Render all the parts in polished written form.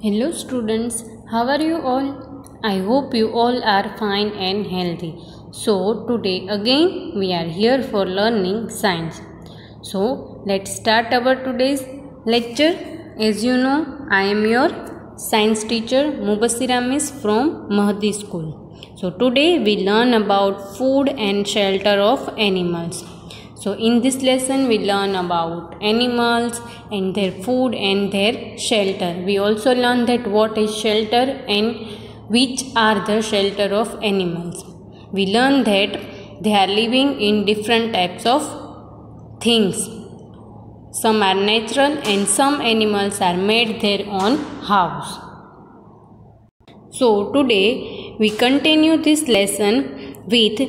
Hello students, how are you all? I hope you all are fine and healthy. So today again we are here for learning science. So let's start our today's lecture. As you know, I am your science teacher Mubasira Miss from Mahdi School. So today we learn about food and shelter of animals. So in this lesson we learn about animals and their food and their shelter. We also learn that what is shelter and which are the shelter of animals. We learn that they are living in different types of things. Some are natural and some animals are made their own house. So today we continue this lesson with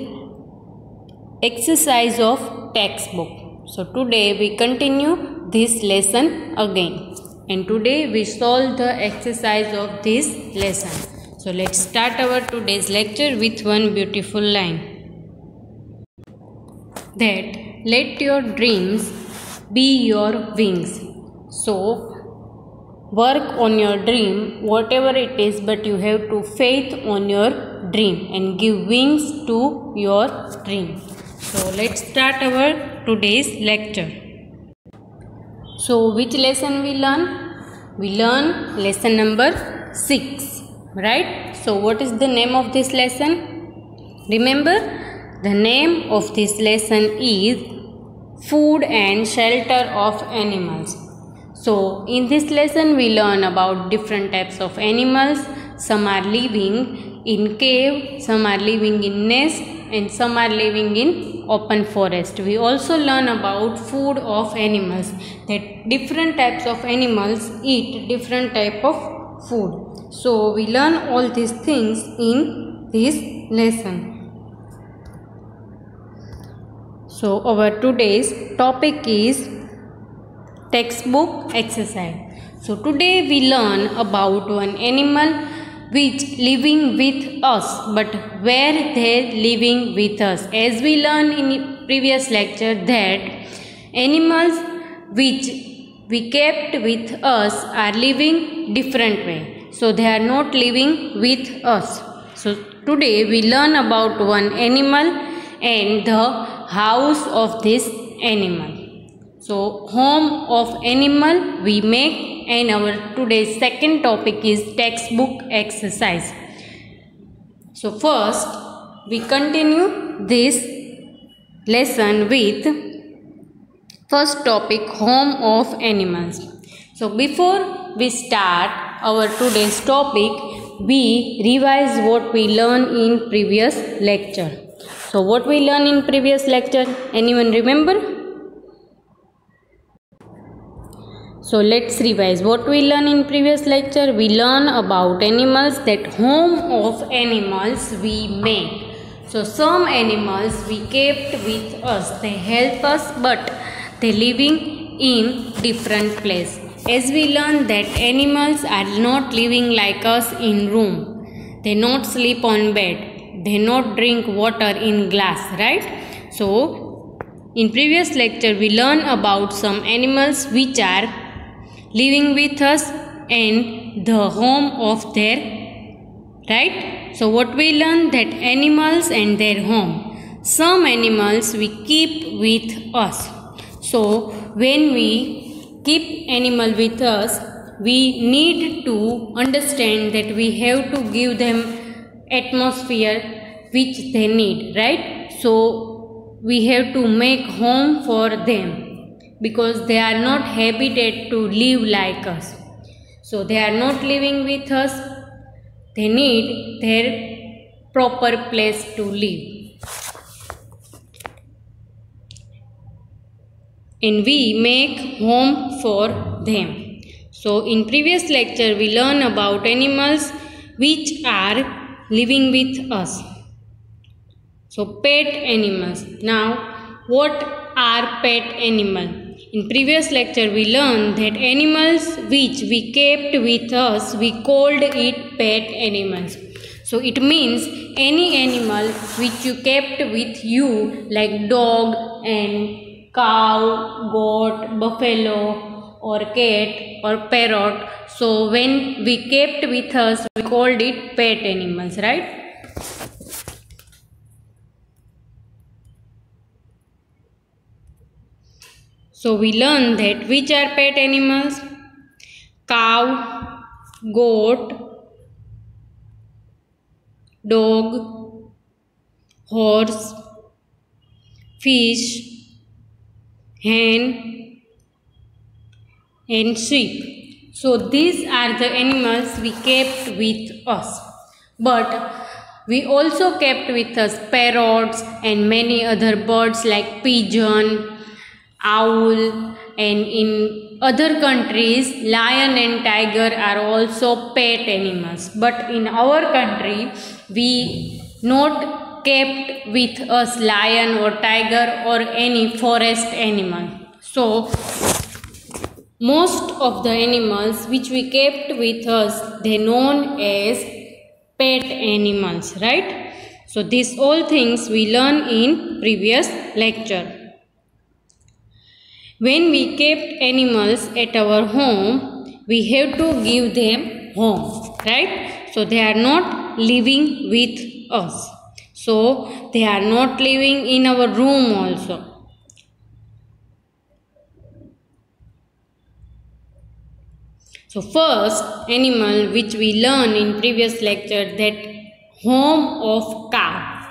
exercise of textbook. So today we continue this lesson again, and today we solve the exercise of this lesson. So let's start our today's lecture with one beautiful line, that let your dreams be your wings. So work on your dream, whatever it is, but you have to faith on your dream and give wings to your dream. So let's start our today's lecture. So which lesson we learn? We learn lesson number 6, right? So what is the name of this lesson? Remember, the name of this lesson is food and shelter of animals. So in this lesson we learn about different types of animals. Some are living in cave, some are living in nest, and some are living in open forest. We also learn about food of animals, that different types of animals eat different type of food. So we learn all these things in this lesson. So our today's topic is textbook exercise. So today we learn about one animal which living with us, but where they living with us. As we learned in previous lecture that animals which we kept with us are living different way. So they are not living with us. So today we learn about one animal and the house of this animal. So home of animal we make, and our today's second topic is textbook exercise. So first we continue this lesson with first topic, home of animals. So before we start our today's topic, we revise what we learned in previous lecture. So what we learned in previous lecture, anyone remember? So let's revise what we learned in previous lecture. We learn about animals, that home of animals we make. So some animals we kept with us, they help us, but they living in different place. As we learn that animals are not living like us in room. They not sleep on bed. They not drink water in glass, right? So in previous lecture we learn about some animals which are living with us and the home of their, right? So what we learn, that animals and their home. Some animals we keep with us. So when we keep animal with us, we need to understand that we have to give them atmosphere which they need, right? So we have to make home for them, because they are not habited to live like us. So they are not living with us. They need their proper place to live. And we make home for them. So in previous lecture we learn about animals which are living with us. So pet animals. Now what are pet animals? In previous lecture we learned that animals which we kept with us, we called it pet animals. So it means any animal which you kept with you, like dog and cow, goat, buffalo, or cat or parrot. So when we kept with us, we called it pet animals, right? So we learn that which are pet animals: cow, goat, dog, horse, fish, hen, and sheep. So these are the animals we kept with us. But we also kept with us parrots and many other birds like pigeon, owl, and in other countries lion and tiger are also pet animals. But in our country we not kept with us lion or tiger or any forest animal. So most of the animals which we kept with us, they known as pet animals, right? So these all things we learn in previous lecture. When we kept animals at our home, we have to give them home, right? So they are not living with us. So they are not living in our room also. So first animal which we learned in previous lecture, that home of cow.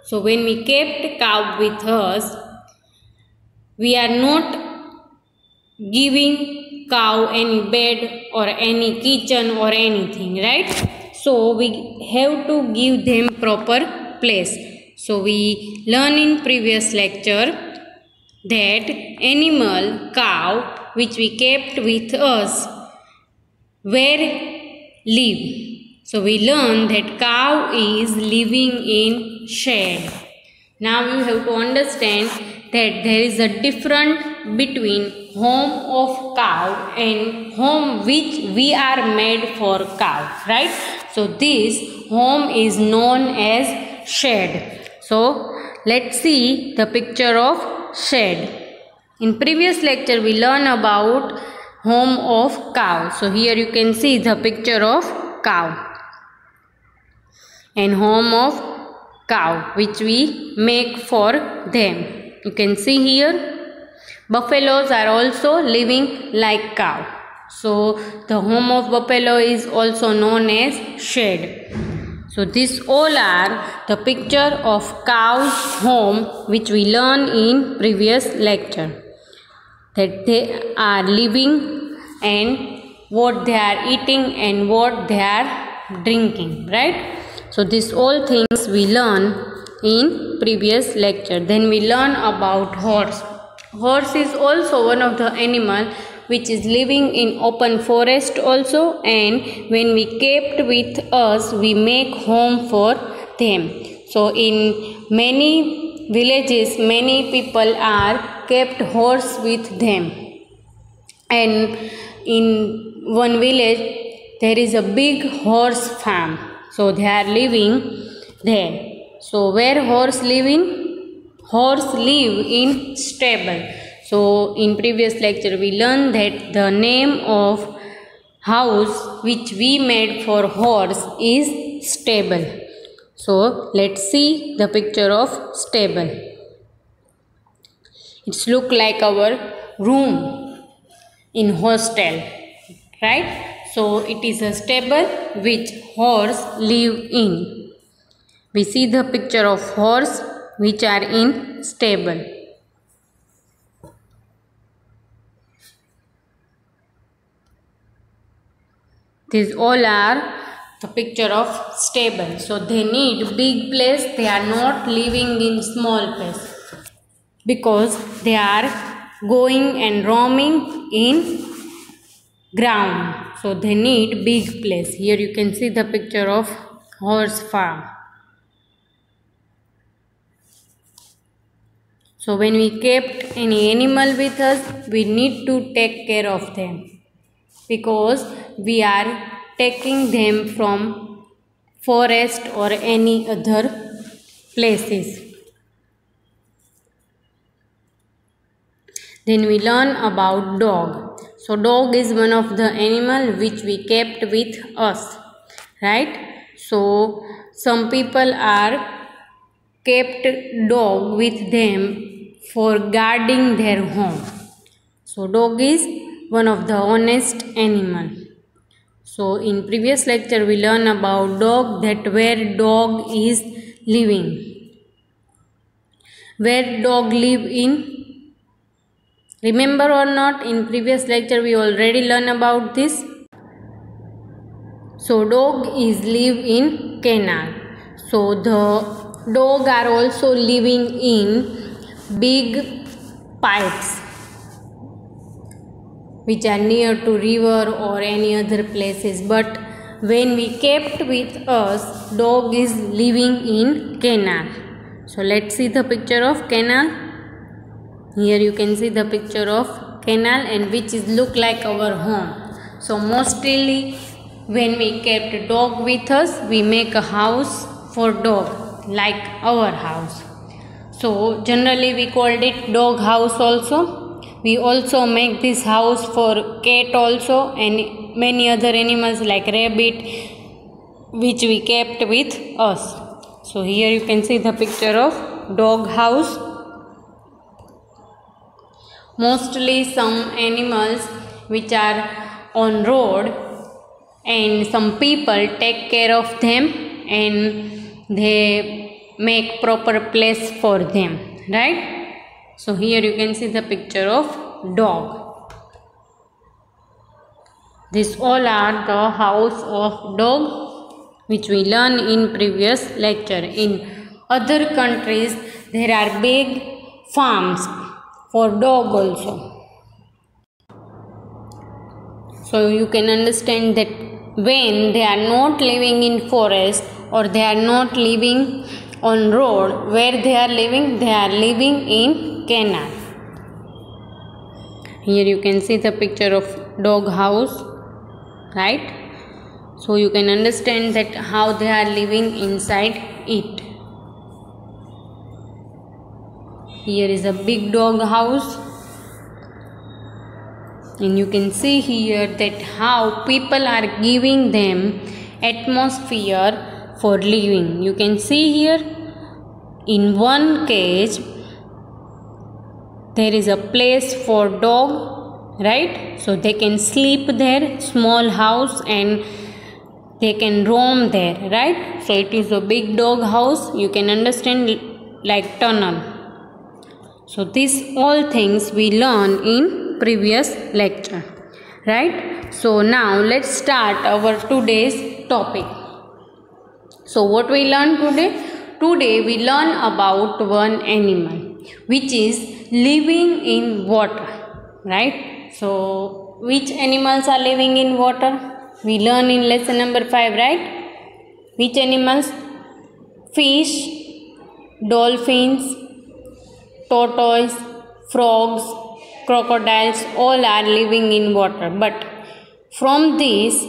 So when we kept cow with us, we are not giving cow any bed or any kitchen or anything, right? So we have to give them proper place. So we learn in previous lecture that animal cow which we kept with us, where live. So we learn that cow is living in shade. Now you have to understand that there is a difference between home of cow and home which we are made for cow, right? So this home is known as shed. So let's see the picture of shed. In previous lecture we learned about home of cow. So here you can see the picture of cow and home of cow which we make for them. You can see here buffaloes are also living like cow. So the home of buffalo is also known as shed. So these all are the picture of cow's home which we learned in previous lecture, that they are living and what they are eating and what they are drinking, right? So these all things we learn in previous lecture. Then we learn about horse. Horse is also one of the animal which is living in open forest also, and when we kept with us we make home for them. So in many villages many people are kept horse with them, and in one village there is a big horse farm. So they are living there. So where horse live in? Horse live in stable. So in previous lecture we learned that the name of house which we made for horse is stable. So let's see the picture of stable. It's look like our room in hostel, right? So it is a stable which horse live in. We see the picture of horse which are in stable. These all are the picture of stable. So they need big place. They are not living in small place because they are going and roaming in ground. So they need big place. Here you can see the picture of horse farm. So when we kept any animal with us, we need to take care of them, because we are taking them from forest or any other places. Then we learn about dog. So dog is one of the animal which we kept with us, right? So some people are kept dog with them for guarding their home. So dog is one of the honest animal. So in previous lecture we learn about dog, that where dog is living. Where dog live in? Remember or not? In previous lecture we already learned about this. So dog is live in kennel. So the dog are also living in big pipes which are near to river or any other places. But when we kept with us, dog is living in kennel. So let's see the picture of kennel. Here you can see the picture of kennel, and which is look like our home. So mostly when we kept dog with us, we make a house for dog like our house. So generally we called it dog house also. We also make this house for cat also and many other animals like rabbit which we kept with us. So here you can see the picture of dog house. Mostly some animals which are on road, and some people take care of them and they make proper place for them, right? So here you can see the picture of dog. This all are the house of dog which we learn in previous lecture. In other countries there are big farms for dog also. So you can understand that when they are not living in forest or they are not living on road, where they are living? They are living in kennel. Here you can see the picture of dog house, right? So you can understand that how they are living inside it. Here is a big dog house, and you can see here that how people are giving them atmosphere for living. You can see here in one cage there is a place for dog, right? So they can sleep there, small house, and they can roam there, right? So it is a big dog house. You can understand like tunnel. So these all things we learn in previous lecture, right? So now let's start our today's topic. So what we learn today? Today we learn about one animal which is living in water, right? So which animals are living in water? We learn in lesson number 5, right? Which animals? Fish, dolphins, tortoise, frogs, crocodiles, all are living in water. But from these,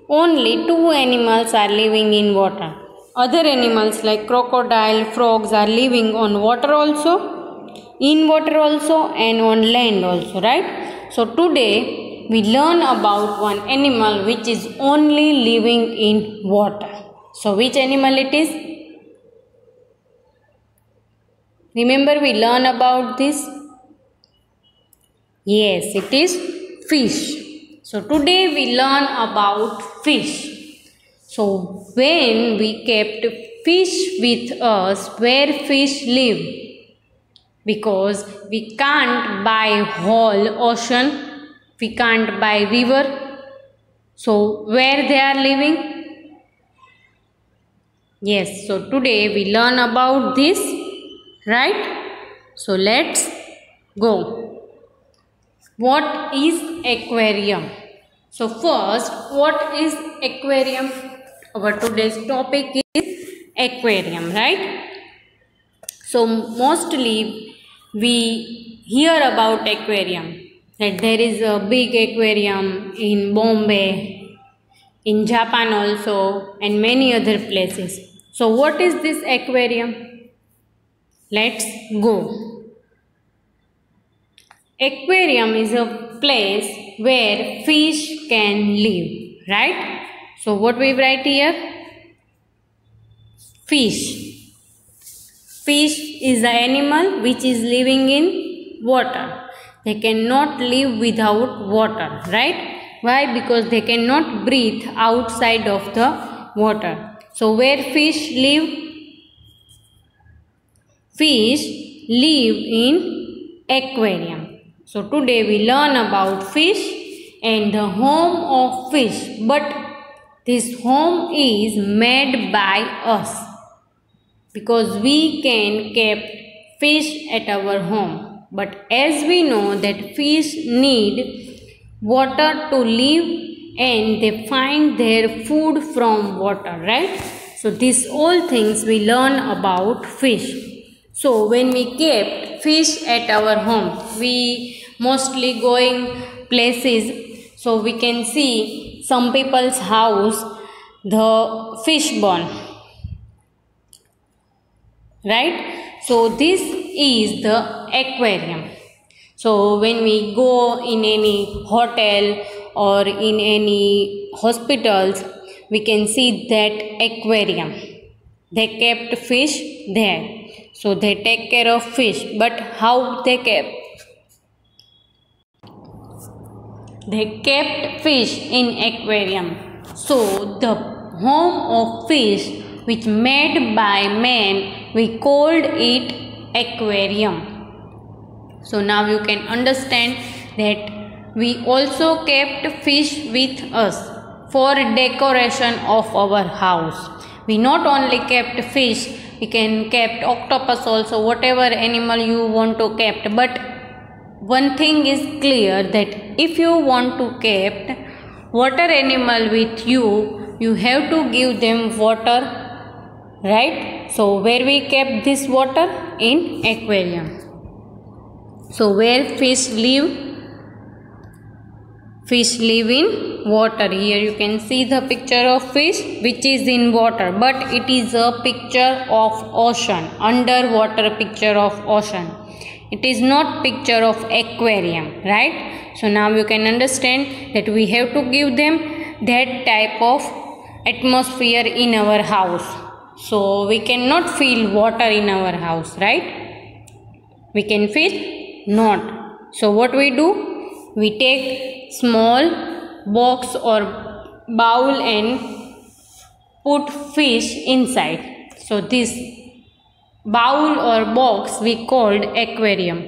only 2 animals are living in water. Other animals like crocodile, frogs are living on water also, in water also, and on land also, right? So today we learn about one animal which is only living in water. So which animal it is? Remember we learn about this? Yes, it is fish. So today we learn about fish. So when we kept fish with us, where fish live? Because we can't buy whole ocean, we can't buy river. So where they are living? Yes, so today we learn about this, right? So let's go. What is aquarium? So first, what is aquarium? Our today's topic is aquarium, right? So mostly we hear about aquarium, that there is a big aquarium in Bombay, in Japan also, and many other places. So what is this aquarium? Let's go. Aquarium is a place where fish can live, right? So what we write here? Fish. Fish is an animal which is living in water. They cannot live without water, right? Why? Because they cannot breathe outside of the water. So where fish live? Fish live in aquarium. So today we learn about fish and the home of fish. But this home is made by us, because we can keep fish at our home. But as we know that fish need water to live and they find their food from water, right? So these all things we learn about fish. So when we kept fish at our home, we mostly going places, so we can see some people's house, the fish pond, right? So this is the aquarium. So when we go in any hotel or in any hospitals, we can see that aquarium. They kept fish there. So they take care of fish. But how they kept? They kept fish in aquarium. So the home of fish which made by man, we called it aquarium. So now you can understand that we also kept fish with us for decoration of our house. We not only kept fish, we can kept octopus also, whatever animal you want to kept. But one thing is clear, that if you want to kept water animal with you, you have to give them water, right? So where we kept this water? In aquarium. So where fish live? Fish live in water. Here you can see the picture of fish which is in water, but it is a picture of ocean, underwater picture of ocean. It is not picture of aquarium, right? So now you can understand that we have to give them that type of atmosphere in our house. So we cannot feel water in our house, right? We can feel? Not. So what we do? We take small box or bowl and put fish inside. So this bowl or box we called aquarium.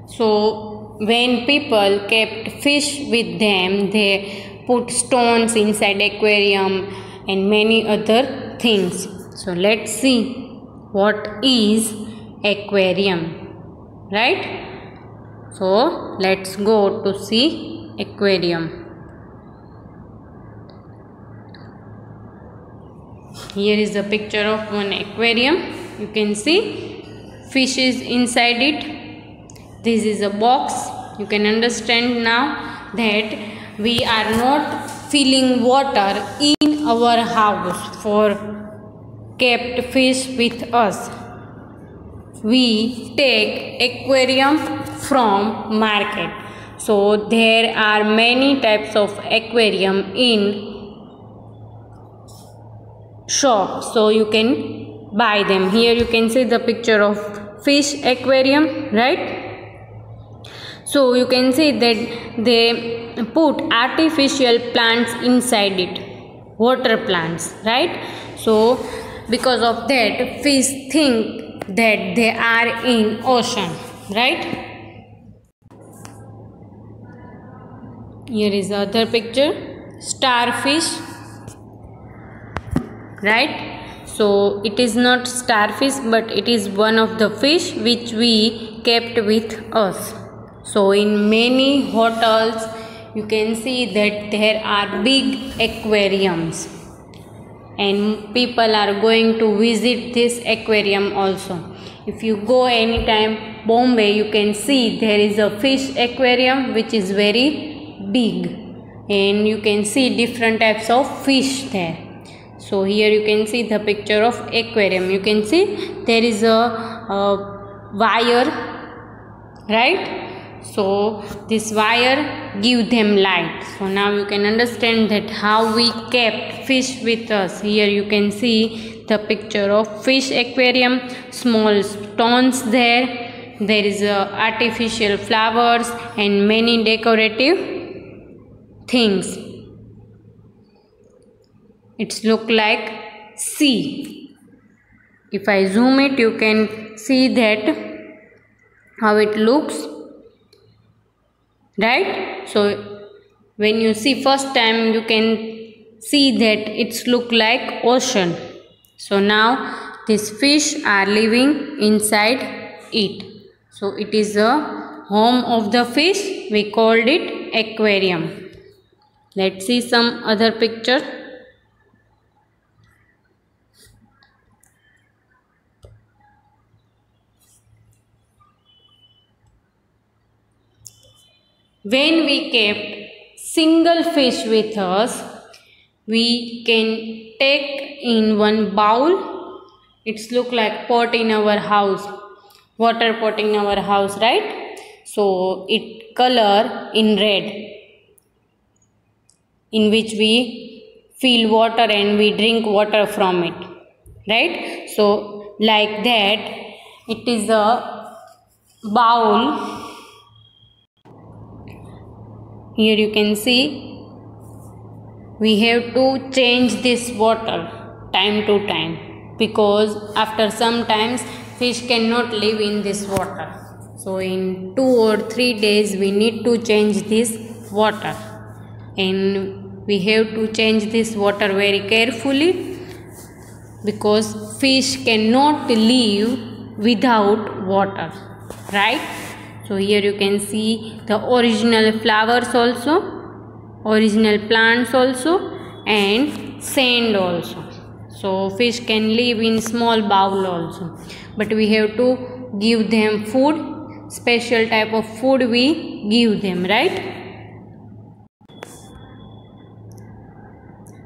So when people kept fish with them, they put stones inside aquarium and many other things. So let's see what is aquarium, right? So let's go to see aquarium. Here is the picture of one aquarium. You can see fishes inside it. This is a box. You can understand now that we are not filling water in our house for kept fish with us. We take aquarium from market. So there are many types of aquarium in shop, so you can buy them. Here you can see the picture of fish aquarium, right? So you can see that they put artificial plants inside it, water plants, right? So because of that, fish think that they are in ocean, right? Here is the other picture, starfish, right? So it is not starfish, but it is one of the fish which we kept with us. So in many hotels you can see that there are big aquariums and people are going to visit this aquarium also. If you go anytime Bombay, you can see there is a fish aquarium which is very big and you can see different types of fish there. So here you can see the picture of aquarium. You can see there is a wire, right? So this wire give them light. So now you can understand that how we kept fish with us. Here you can see the picture of fish aquarium, small stones there. There is artificial flowers and many decorative things. It's look like sea. If I zoom it, you can see that how it looks, right? So when you see first time, you can see that it's look like ocean. So now these fish are living inside it. So it is a home of the fish. We called it aquarium. Let's see some other picture. When we kept single fish with us, we can take in one bowl. It's look like pot in our house, water pot in our house, right? So it color in red, in which we fill water and we drink water from it, right? So like that, it is a bowl. Here you can see we have to change this water time to time, because after some times fish cannot live in this water. So in 2 or 3 days we need to change this water, and we have to change this water very carefully, because fish cannot live without water, right? So here you can see the original flowers also, original plants also, and sand also. So fish can live in small bowl also, but we have to give them food, special type of food we give them, right?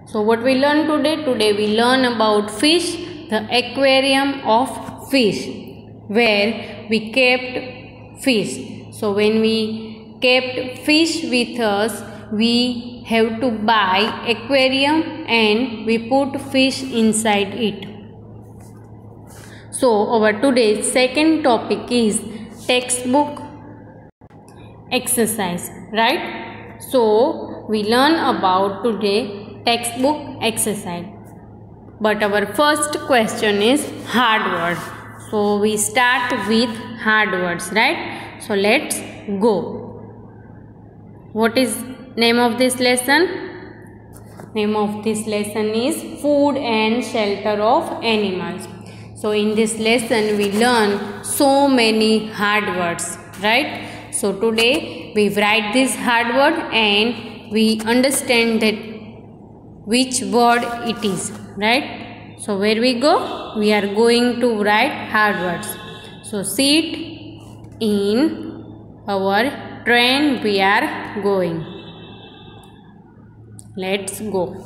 So what we learn today? Today we learn about fish, the aquarium of fish, where we kept fish. So when we kept fish with us, we have to buy aquarium and we put fish inside it. So our today's second topic is textbook exercise, right? So we learn about today textbook exercise. But our first question is hard word. So we start with hard words, right? So let's go. What is name of this lesson? Name of this lesson is food and shelter of animals. So in this lesson we learn so many hard words, right? So today we write this hard word and we understand that which word it is, right? So where we go? We are going to write hard words. So sit in our train we are going. Let's go.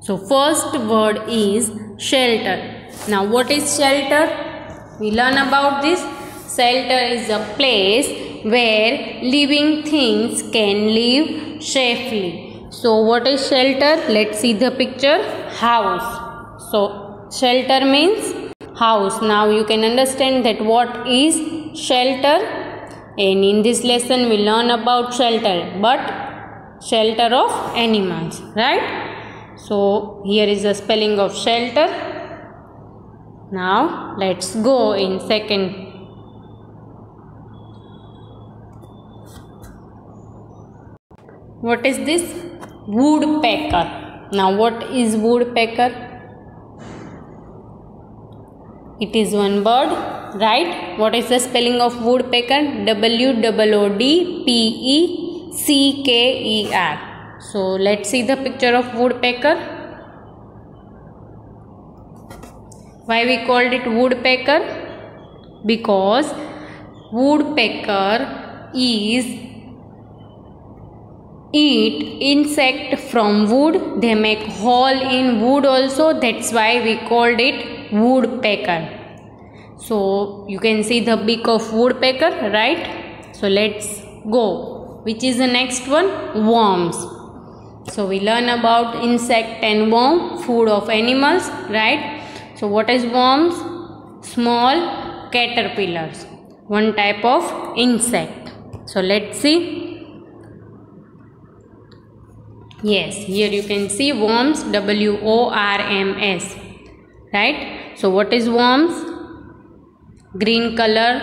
So first word is shelter. Now what is shelter? We learn about this. Shelter is a place where living things can live safely. So what is shelter? Let's see the picture. House. So shelter means house. Now you can understand that what is shelter, and in this lesson we learn about shelter, but shelter of animals, right? So here is the spelling of shelter. Now let's go in second. What is this? Woodpecker. Now what is woodpecker? It is one bird, right? What is the spelling of woodpecker? W-O-O-D-P-E-C-K-E-R. So let's see the picture of woodpecker. Why we called it woodpecker? Because woodpecker eat insect from wood. They make hole in wood also. That's why we called it woodpecker. So you can see the beak of woodpecker, right? So let's go. Which is the next one? Worms. So we learn about insect and worm, food of animals, right? So what is worms? Small caterpillars, one type of insect. So let's see. Yes, here you can see worms, WORMS, right? So what is worms? Green color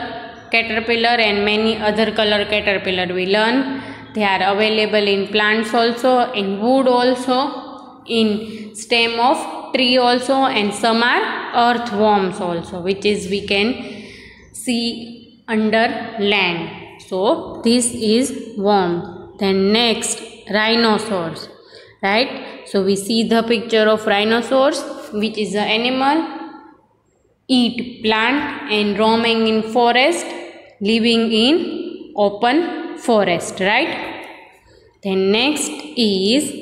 caterpillar and many other color caterpillar we learn. They are available in plants also, in wood also, in stem of tree also, and some are earthworms also, which is we can see under land. So this is worm. Then next, rhinoceros, right? So we see the picture of rhinoceros, which is an animal eat plant and roaming in forest, living in open forest, right? Then next is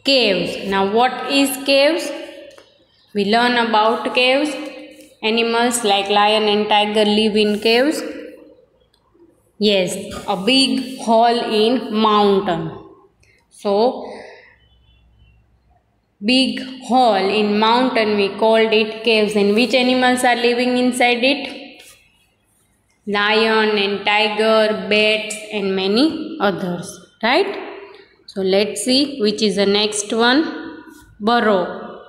caves. Now what is caves? We learn about caves. Animals like lion and tiger live in caves. Yes, a big hole in mountain. So big hole in mountain, we called it caves. And which animals are living inside it? Lion and tiger, bats and many others, right? So let's see which is the next one. Burrow.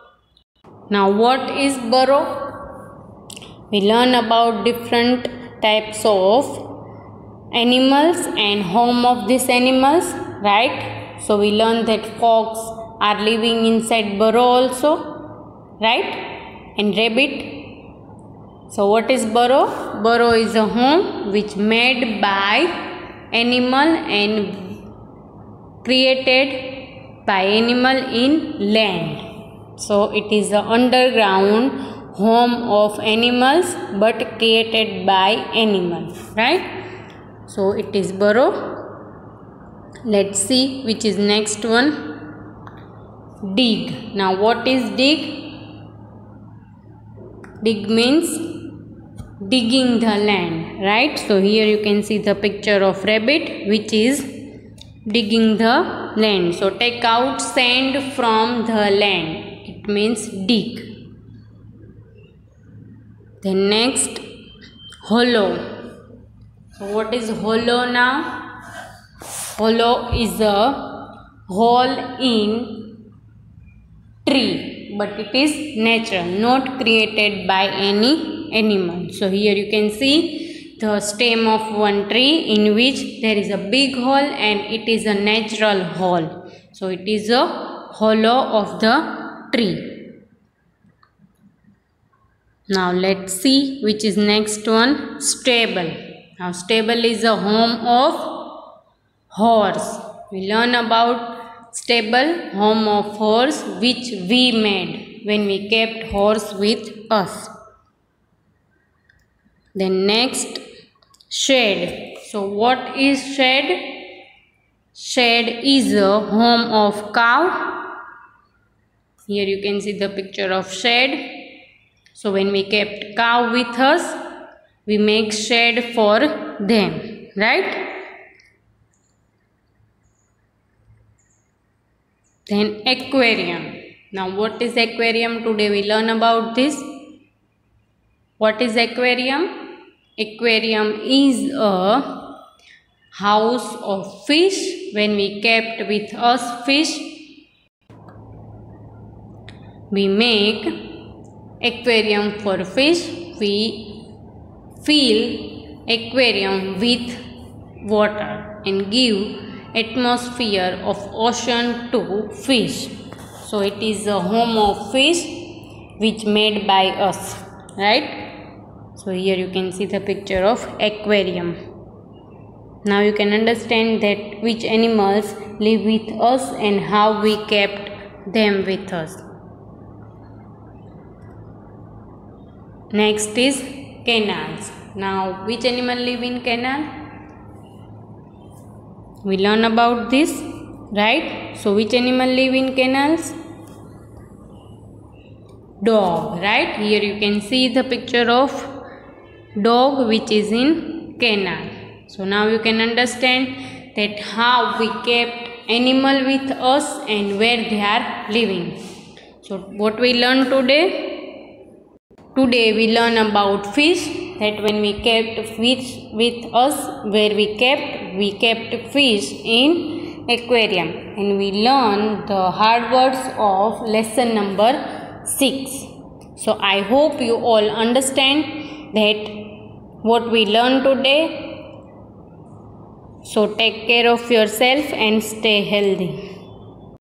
Now what is burrow? We learn about different types of animals and home of these animals, right? So we learn that fox are living inside burrow also, right? And rabbit. So what is burrow? Burrow is a home which made by animal and created by animal in land. So it is the underground home of animals but created by animal, right? So it is burrow. Let's see which is next one. Dig. Now what is dig? Dig means digging the land, right? So here you can see the picture of rabbit which is digging the land. So take out sand from the land. It means dig. Then next, hollow. So what is hollow now? Hollow is a hole in tree, but it is natural, not created by any animal. So here you can see the stem of one tree in which there is a big hole and it is a natural hole. So it is a hollow of the tree. Now let's see which is next one. Stable. Now stable is a home of horse. We learn about stable, home of horse, which we made when we kept horse with us. Then next, shed. So what is shed? Shed is a home of cow. Here you can see the picture of shed. So when we kept cow with us, we make shed for them, right? Then aquarium. Now what is aquarium? Today we learn about this. What is aquarium? Aquarium is a house of fish. When we kept with us fish, we make aquarium for fish. We fill aquarium with water and give atmosphere of ocean to fish. So it is a home of fish which made by us, right? So here you can see the picture of aquarium. Now you can understand that which animals live with us and how we kept them with us. Next is canals. Now which animal live in canal? We learn about this, right? So which animal live in canals? dog, right? Here you can see the picture of dog which is in canal. So now you can understand that how we kept animal with us and where they are living. So what we learned today? Today we learn about fish, that when we kept fish with us, where we kept fish in aquarium, and we learn the hard words of lesson number 6. So I hope you all understand that what we learned today. So take care of yourself and stay healthy.